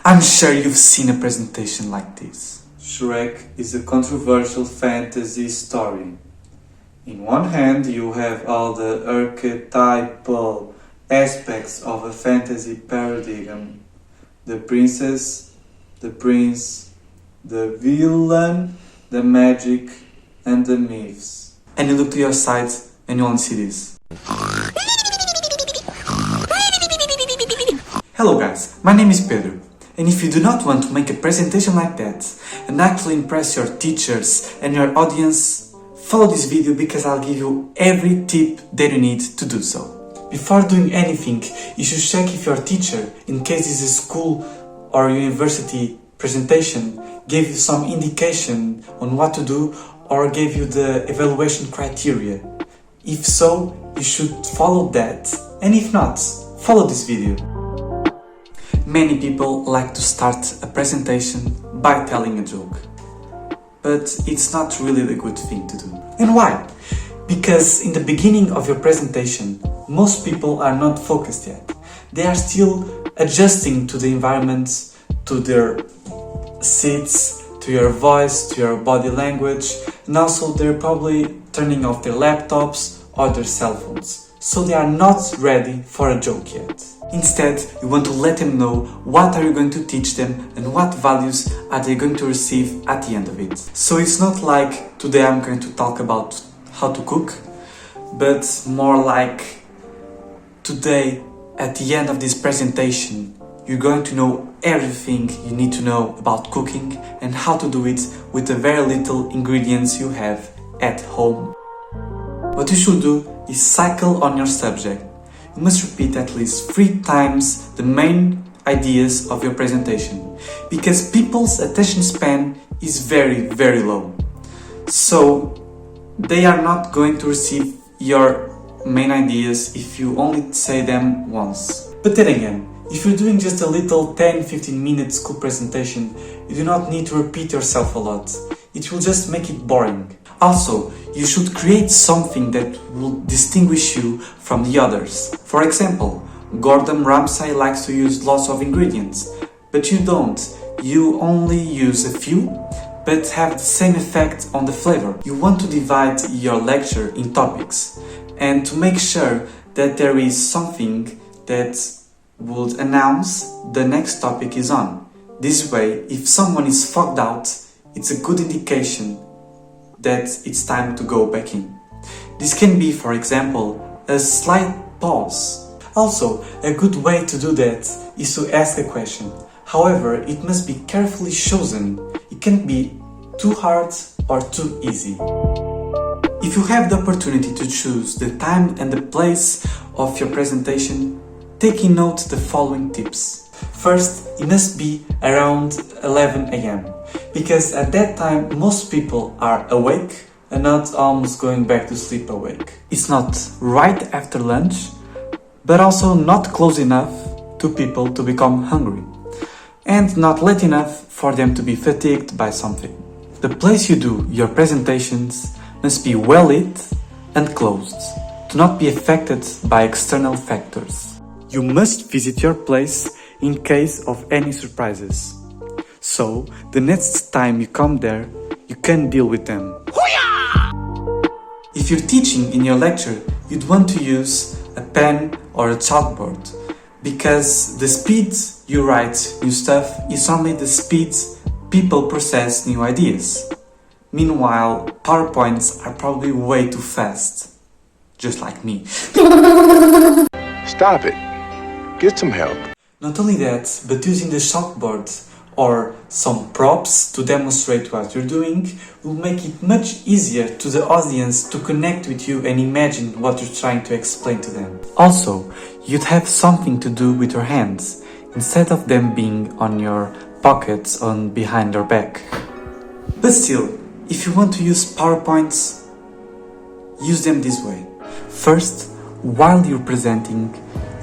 I'm sure you've seen a presentation like this. Shrek is a controversial fantasy story. In one hand, you have all the archetypal aspects of a fantasy paradigm. The princess, the prince, the villain, the magic, and the myths. And you look to your side and you only see this. Hello guys, my name is Pedro. And if you do not want to make a presentation like that and actually impress your teachers and your audience, follow this video because I'll give you every tip that you need to do so. Before doing anything, you should check if your teacher, in case it's a school or university presentation, gave you some indication on what to do or gave you the evaluation criteria. If so, you should follow that, and if not, follow this video. Many people like to start a presentation by telling a joke, but it's not really the good thing to do. And why? Because in the beginning of your presentation, most people are not focused yet. They are still adjusting to the environment, to their seats, to your voice, to your body language, and also they're probably turning off their laptops or their cell phones. So they are not ready for a joke yet. Instead, you want to let them know what are you going to teach them and what values are they going to receive at the end of it. So it's not like today I'm going to talk about how to cook, but more like today at the end of this presentation you're going to know everything you need to know about cooking and how to do it with the very little ingredients you have at home. What you should do is cycle on your subject. You must repeat at least 3 times the main ideas of your presentation, because people's attention span is very, very low. So they are not going to receive your main ideas if you only say them once. But then again, if you're doing just a little 10-15 minute school presentation, you do not need to repeat yourself a lot. It will just make it boring. Also, you should create something that will distinguish you from the others. For example, Gordon Ramsay likes to use lots of ingredients, but you don't. You only use a few, but have the same effect on the flavor. You want to divide your lecture in topics, and to make sure that there is something that would announce the next topic is on. This way, if someone is fogged out, it's a good indication that it's time to go back in. This can be, for example, a slight pause. Also, a good way to do that is to ask a question. However, it must be carefully chosen. It can't be too hard or too easy. If you have the opportunity to choose the time and the place of your presentation, take in note the following tips. First, it must be around 11 AM, because at that time most people are awake and not almost going back to sleep awake. It's not right after lunch, but also not close enough to people to become hungry, and not late enough for them to be fatigued by something. The place you do your presentations must be well lit and closed, to not be affected by external factors. You must visit your place in case of any surprises. So, the next time you come there, you can deal with them. If you're teaching in your lecture, you'd want to use a pen or a chalkboard, because the speed you write new stuff is only the speed people process new ideas. Meanwhile, PowerPoints are probably way too fast. Just like me. Stop it. Get some help. Not only that, but using the chalkboard or some props to demonstrate what you're doing will make it much easier to the audience to connect with you and imagine what you're trying to explain to them. Also, you'd have something to do with your hands, instead of them being on your pockets on behind your back. But still, if you want to use PowerPoints, use them this way. First, while you're presenting,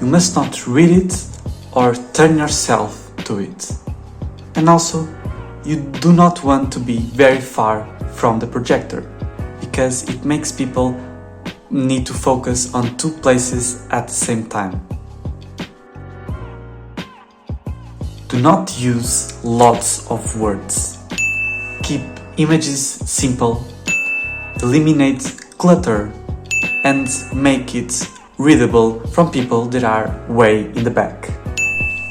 you must not read it or turn yourself to it. And also, you do not want to be very far from the projector, because it makes people need to focus on 2 places at the same time. Do not use lots of words. Keep images simple, eliminate clutter, and make it readable from people that are way in the back.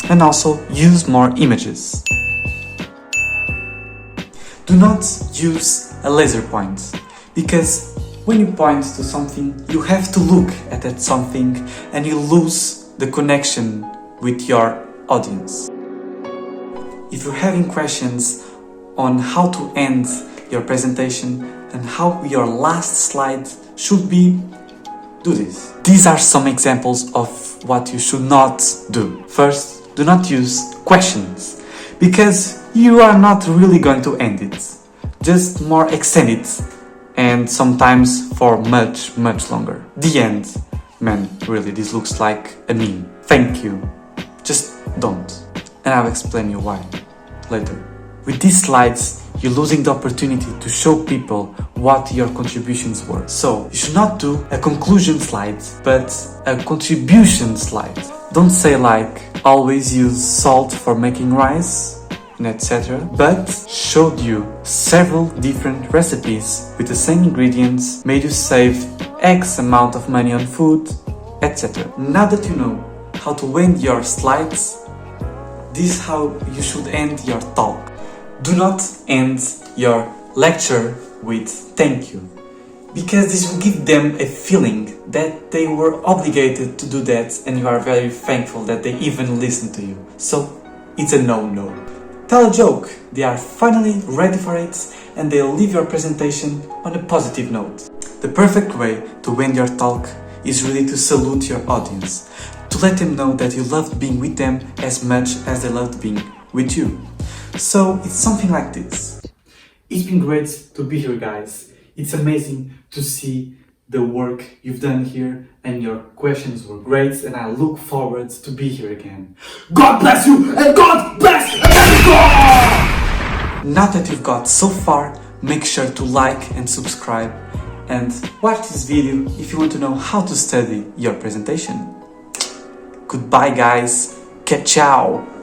And also use more images. Do not use a laser point, because when you point to something, you have to look at that something and you lose the connection with your audience. If you're having questions on how to end your presentation and how your last slide should be, do this. These are some examples of what you should not do. First, do not use questions, because you are not really going to end it. Just more extend it, and sometimes for much longer. The end. Man, really, this looks like a meme. Thank you. Just don't. And I'll explain you why later. With these slides, you're losing the opportunity to show people what your contributions were. So, you should not do a conclusion slide, but a contribution slide. Don't say like, always use salt for making rice, and etc. But showed you several different recipes with the same ingredients, made you save X amount of money on food, etc. Now that you know how to end your slides, this is how you should end your talk. Do not end your lecture with thank you, because this will give them a feeling that they were obligated to do that and you are very thankful that they even listened to you. So it's a no-no. Tell a joke, they are finally ready for it and they'll leave your presentation on a positive note. The perfect way to end your talk is really to salute your audience, to let them know that you loved being with them as much as they loved being with you. So it's something like this. It's been great to be here, guys. It's amazing to see the work you've done here, and your questions were great, and I look forward to be here again. God bless you, and God bless America! Now that you've got so far, make sure to like and subscribe, and watch this video if you want to know how to study your presentation. Goodbye, guys. Ciao.